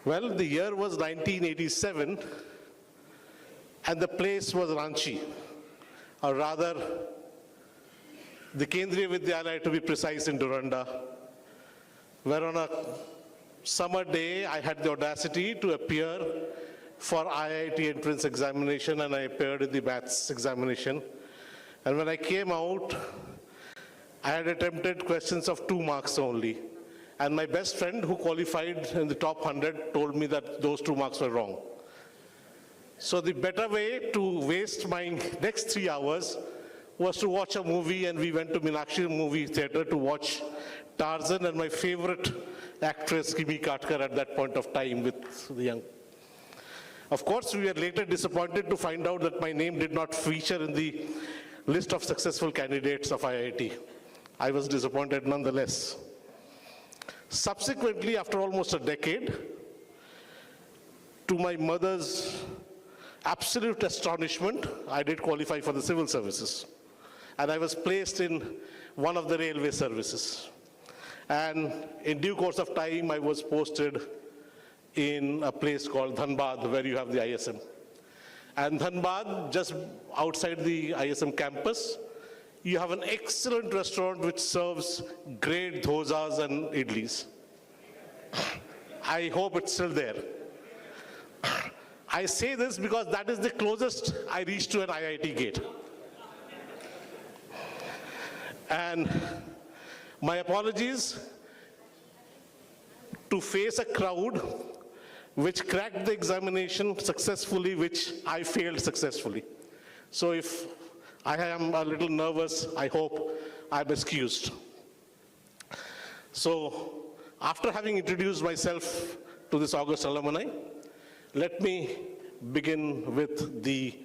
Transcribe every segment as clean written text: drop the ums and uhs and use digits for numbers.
Well, the year was 1987, and the place was Ranchi, or rather, the Kendriya Vidyalaya, to be precise, in Duranda, where on a summer day, I had the audacity to appear for IIT entrance examination, and I appeared in the maths examination. And when I came out, I had attempted questions of 2 marks only. And my best friend, who qualified in the top 100, told me that those 2 marks were wrong. So the better way to waste my next 3 hours was to watch a movie, and we went to Meenakshi movie theater to watch Tarzan and my favorite actress, Kimi Katkar, at that point of time with the young. Of course, we were later disappointed to find out that my name did not feature in the list of successful candidates of IIT. I was disappointed nonetheless. Subsequently, after almost a decade, to my mother's absolute astonishment, I did qualify for the civil services. And I was placed in one of the railway services. And in due course of time, I was posted in a place called Dhanbad, where you have the ISM. And Dhanbad, just outside the ISM campus, you have an excellent restaurant which serves great dhosas and idlis. I hope it's still there. I say this because that is the closest I reached to an IIT gate. And my apologies to face a crowd which cracked the examination successfully, which I failed successfully. So if I am a little nervous, I hope I'm excused. So after having introduced myself to this august alumni, let me begin with the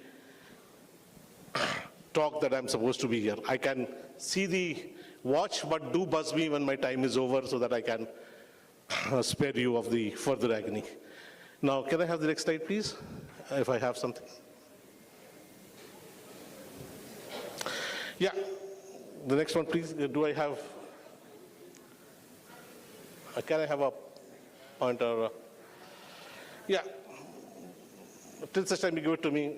talk that I'm supposed to be here. I can see the watch, but do buzz me when my time is over so that I can spare you of the further agony. Now, can I have the next slide, please, if I have something? Yeah, the next one, please. Do I have, can I have a pointer? Yeah, till such time you give it to me.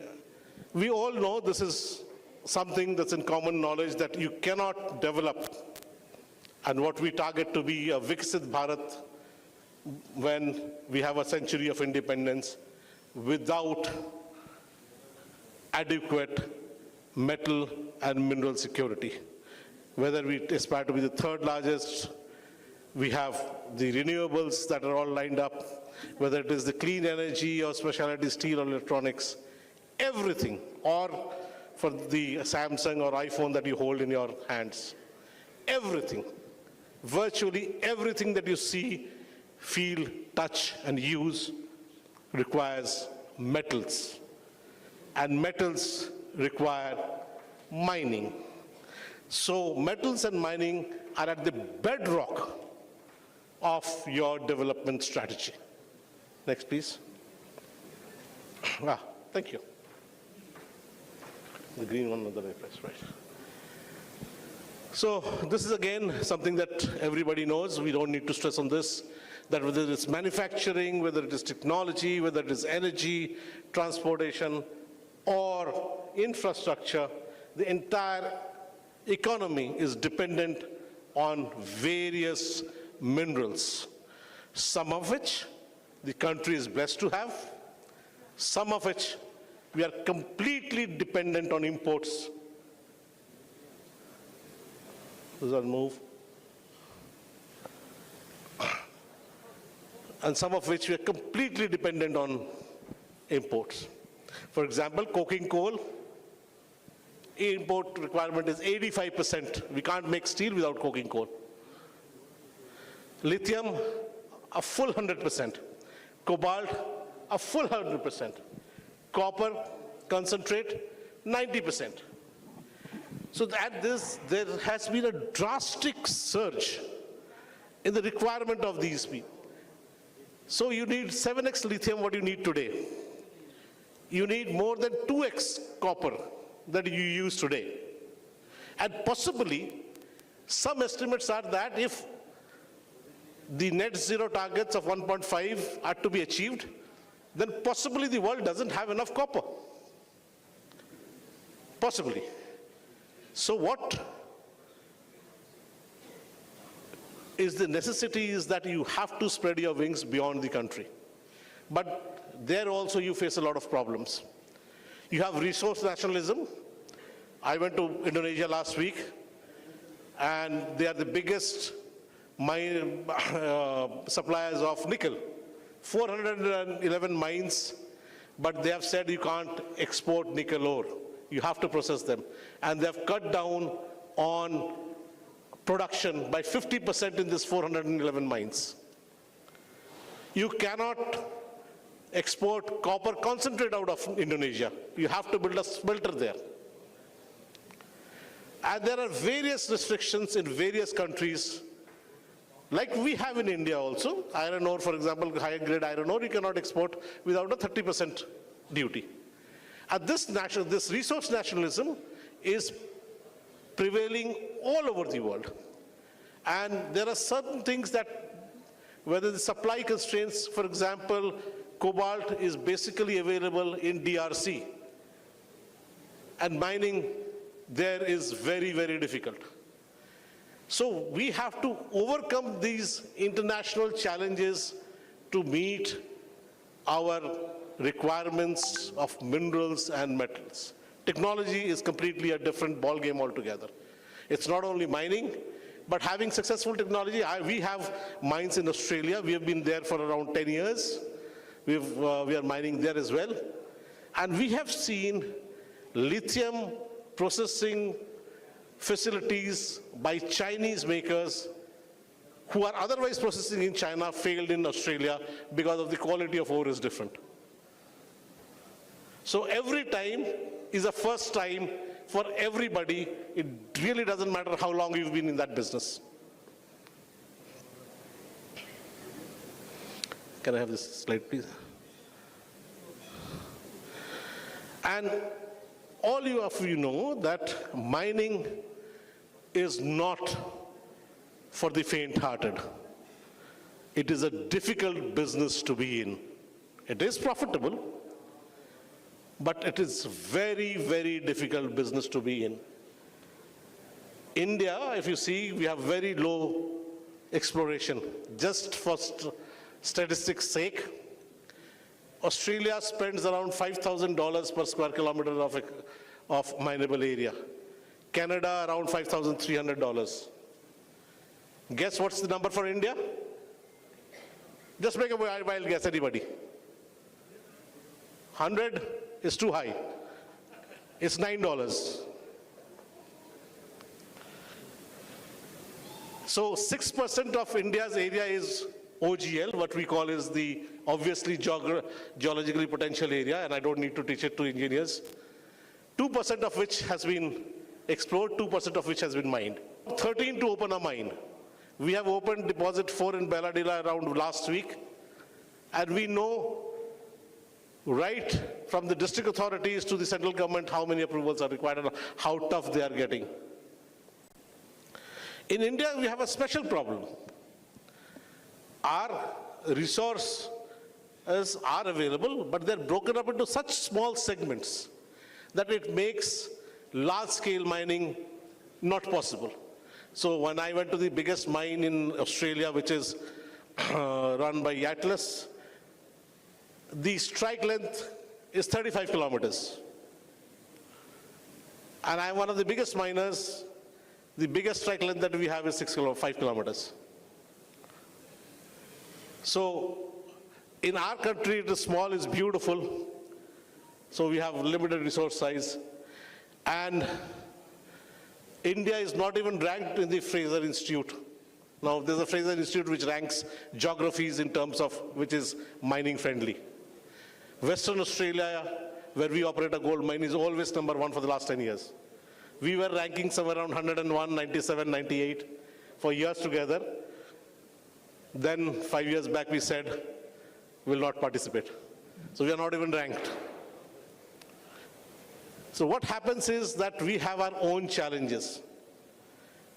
We all know this is something that's in common knowledge that you cannot develop, and what we target to be a Viksit Bharat when we have a century of independence without adequate metal and mineral security. Whether we aspire to be the 3rd largest, we have the renewables that are all lined up, whether it is the clean energy or specialty steel or electronics, everything, or for the Samsung or iPhone that you hold in your hands, everything, virtually everything that you see, feel, touch, and use requires metals. And metals require mining. So metals and mining are at the bedrock of your development strategy. Next, please. Thank you. The green one on the right, right. So this is again something that everybody knows. We don't need to stress on this, that whether it's manufacturing, whether it is technology, whether it is energy, transportation, or infrastructure, the entire economy is dependent on various minerals, some of which the country is blessed to have, some of which we are completely dependent on imports. Does that move? And some of which we are completely dependent on imports. For example, coking coal, import requirement is 85%. We can't make steel without coking coal. Lithium, a full 100%. Cobalt, a full 100%. Copper, concentrate, 90%. So at this, there has been a drastic surge in the requirement of these people. So you need 7x lithium, what you need today. You need more than 2x copper that you use today. And possibly, some estimates are that if the net zero targets of 1.5 are to be achieved, then possibly the world doesn't have enough copper. Possibly. So what is the necessity is that you have to spread your wings beyond the country. But there also you face a lot of problems. You have resource nationalism. I went to Indonesia last week, and they are the biggest suppliers of nickel. 411 mines, but they have said you can't export nickel ore. You have to process them. And they have cut down on production by 50% in this 411 mines. You cannot export copper concentrate out of Indonesia. You have to build a smelter there. And there are various restrictions in various countries, like we have in India also. Iron ore, for example, higher grade iron ore, you cannot export without a 30% duty. And this resource nationalism is prevailing all over the world. And there are certain things that, whether the supply constraints, for example, cobalt is basically available in DRC. And mining there is very, very difficult. So we have to overcome these international challenges to meet our requirements of minerals and metals. Technology is completely a different ballgame altogether. It's not only mining, but having successful technology. We have mines in Australia. We have been there for around 10 years. We are mining there as well. And we have seen lithium processing facilities by Chinese makers who are otherwise processing in China failed in Australia because of the quality of ore is different. So every time is a first time for everybody. It really doesn't matter how long you've been in that business. Can I have this slide, please? And all of you know that mining is not for the faint-hearted. It is a difficult business to be in. It is profitable, but it is very, very difficult business to be in. India, if you see, we have very low exploration. Just for statistics' sake, Australia spends around $5,000 per square kilometer of mineable area. Canada, around $5,300. Guess what's the number for India? Just make a wild guess, anybody. 100 is too high. It's $9. So 6% of India's area is OGL, what we call is the obviously geologically potential area, and I don't need to teach it to engineers. 2% of which has been explored, 2% of which has been mined. 13 to open a mine. We have opened deposit 4 in Belladilla around last week, and we know right from the district authorities to the central government how many approvals are required and how tough they are getting. In India, we have a special problem. Our resources are available, but they're broken up into such small segments that it makes large-scale mining not possible. So when I went to the biggest mine in Australia, which is run by Atlas, the strike length is 35 kilometers. And I'm one of the biggest miners. The biggest strike length that we have is 5 kilometers. So in our country, it is small, it's beautiful. So we have limited resource size. And India is not even ranked in the Fraser Institute. Now, there's a Fraser Institute which ranks geographies in terms of which is mining friendly. Western Australia, where we operate a gold mine, is always number 1 for the last 10 years. We were ranking somewhere around 101, 97, 98 for years together. Then 5 years back we said, we'll not participate. So we are not even ranked. So what happens is that we have our own challenges.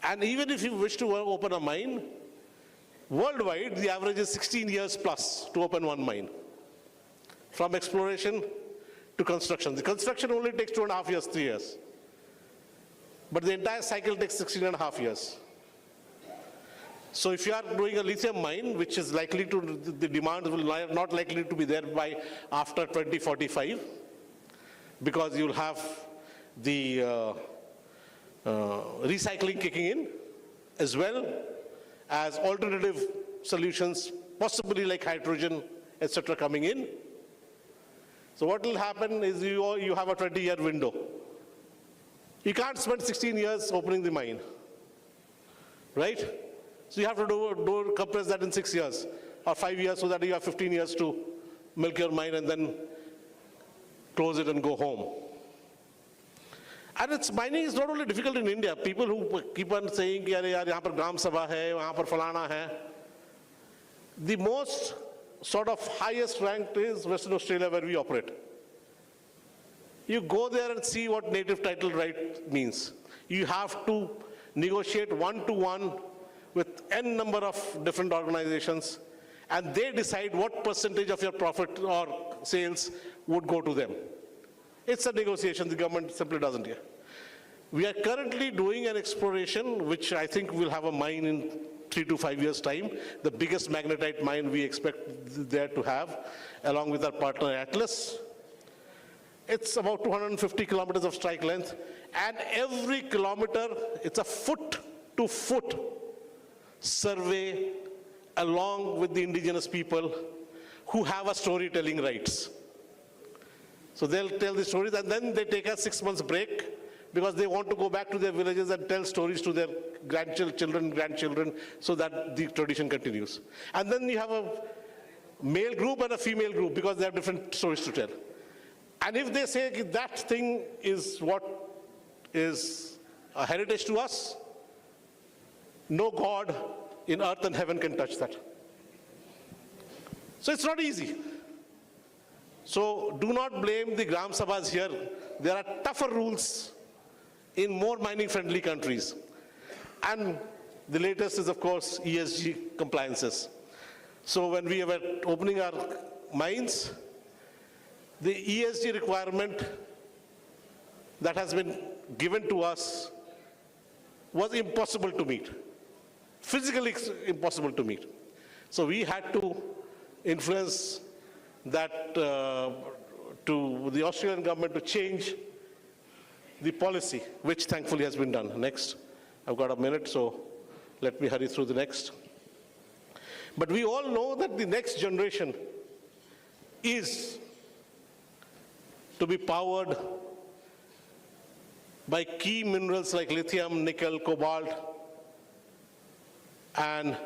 And even if you wish to open a mine, Worldwide, the average is 16 years plus to open one mine, from exploration to construction. The construction only takes 2.5 years, 3 years. But the entire cycle takes 16.5 years. So if you are doing a lithium mine, which is likely to, the demand will not likely to be there by after 2045, because you'll have the recycling kicking in, as well as alternative solutions, possibly like hydrogen, etc. coming in. So what will happen is you have a 20-year window. You can't spend 16 years opening the mine, right? So you have to compress that in 6 years or 5 years, so that you have 15 years to milk your mine and then close it and go home. And mining is not only difficult in India. People who keep on saying, "Yaar, yahan par Gram Sabha hai, wahan par falana hai." The most sort of highest ranked is Western Australia, where we operate. You go there and see what native title right means. You have to negotiate one-to-one with n number of different organizations, and they decide what percentage of your profit or sales would go to them. It's a negotiation, the government simply doesn't here. We are currently doing an exploration, which I think will have a mine in 3 to 5 years' time, the biggest magnetite mine we expect there to have, along with our partner Atlas. It's about 250 kilometers of strike length, and every kilometer, it's a foot-to-foot survey along with the indigenous people who have a storytelling rights. So they'll tell the stories, and then they take a 6 months break because they want to go back to their villages and tell stories to their grandchildren, so that the tradition continues. And then you have a male group and a female group because they have different stories to tell. And if they say that thing is what is a heritage to us, no God in earth and heaven can touch that. So it's not easy. So do not blame the Gram Sabhas here. There are tougher rules in more mining-friendly countries. And the latest is, of course, ESG compliances. So when we were opening our mines, the ESG requirement that has been given to us was impossible to meet, physically impossible to meet. So we had to influence that to the Australian government to change the policy, which thankfully has been done. Next, I've got a minute, so let me hurry through the next. But we all know that the next generation is to be powered by key minerals like lithium, nickel, cobalt, and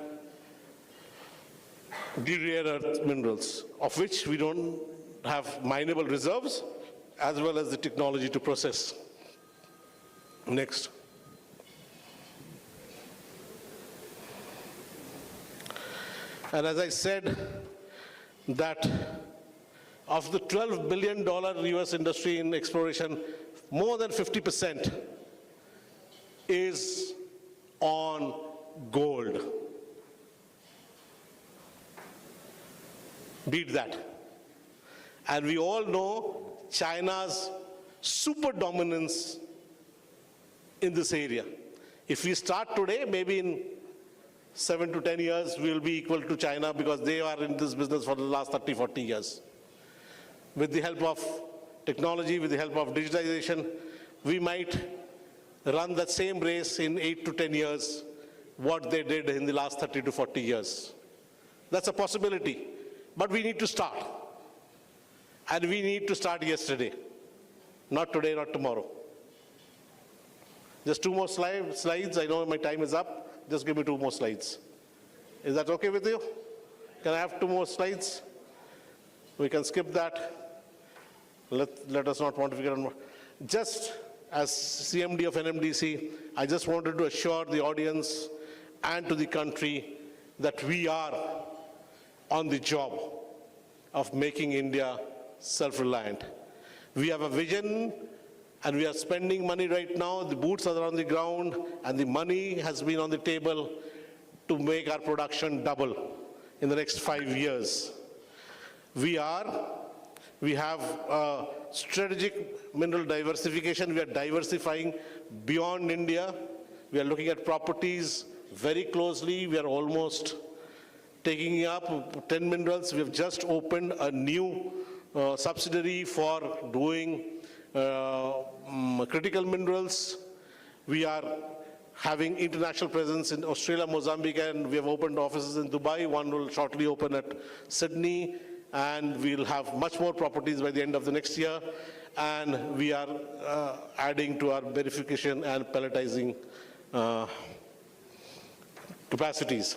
the rare earth minerals, of which we don't have mineable reserves, as well as the technology to process. Next. And as I said, that of the $12 billion US industry in exploration, more than 50% is on gold. Beat that. And we all know China's super dominance in this area. If we start today, maybe in 7 to 10 years, we'll be equal to China, because they are in this business for the last 30, 40 years. With the help of technology, with the help of digitization, we might run that same race in 8 to 10 years, what they did in the last 30 to 40 years. That's a possibility, but we need to start. And we need to start yesterday, not today, not tomorrow. Just 2 more slides. I know my time is up. Just give me 2 more slides. Is that okay with you? Can I have 2 more slides? We can skip that. Let us not pontificate on more. Just as CMD of NMDC, I just wanted to assure the audience and to the country that we are on the job of making India self-reliant. We have a vision, and we are spending money right now. The boots are on the ground, and the money has been on the table to make our production double in the next 5 years. We have strategic mineral diversification. We are diversifying beyond India. We are looking at properties very closely. We are almost taking up 10 minerals. We have just opened a new subsidiary for doing critical minerals. We are having international presence in Australia, Mozambique, and we have opened offices in Dubai. One will shortly open at Sydney, and we'll have much more properties by the end of the next year. And we are adding to our verification and pelletizing capacities.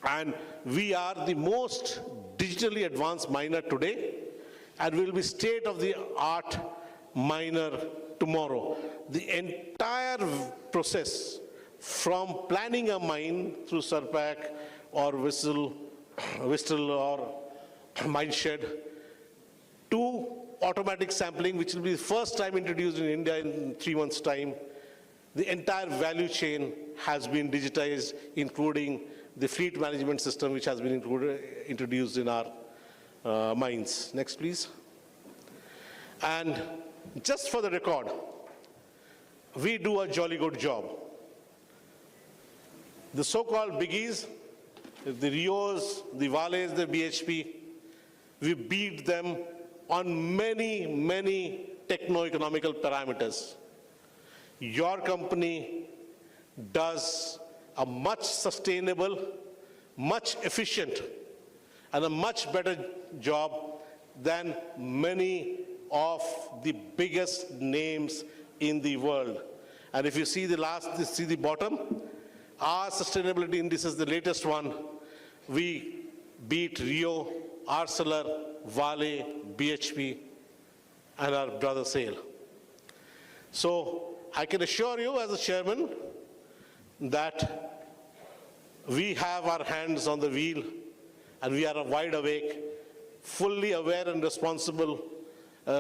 And we are the most digitally advanced miner today, and will be state-of-the-art miner tomorrow. The entire process, from planning a mine through Sarpak or Whistle or mine shed, to automatic sampling, which will be the first time introduced in India in 3 months' time, the entire value chain has been digitized, including the fleet management system, which has been introduced in our mines. Next, please. And just for the record, we do a jolly good job. The so-called biggies, the Rios, the Vales, the BHP, we beat them on many, many techno-economical parameters. Your company does a much sustainable, much efficient, and a much better job than many of the biggest names in the world. And if you see the bottom, our sustainability indices, the latest one, we beat Rio, Arcelor, Vale, BHP, and our brother SAIL. So I can assure you as a chairman that we have our hands on the wheel, and we are wide awake, fully aware and responsible,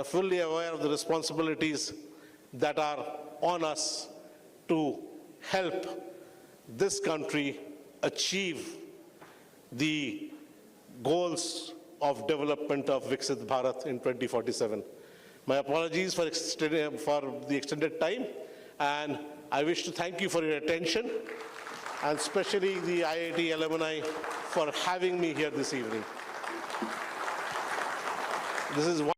fully aware of the responsibilities that are on us to help this country achieve the goals of development of Viksit Bharat in 2047. My apologies for the extended time, and I wish to thank you for your attention, and especially the IIT alumni for having me here this evening. This is one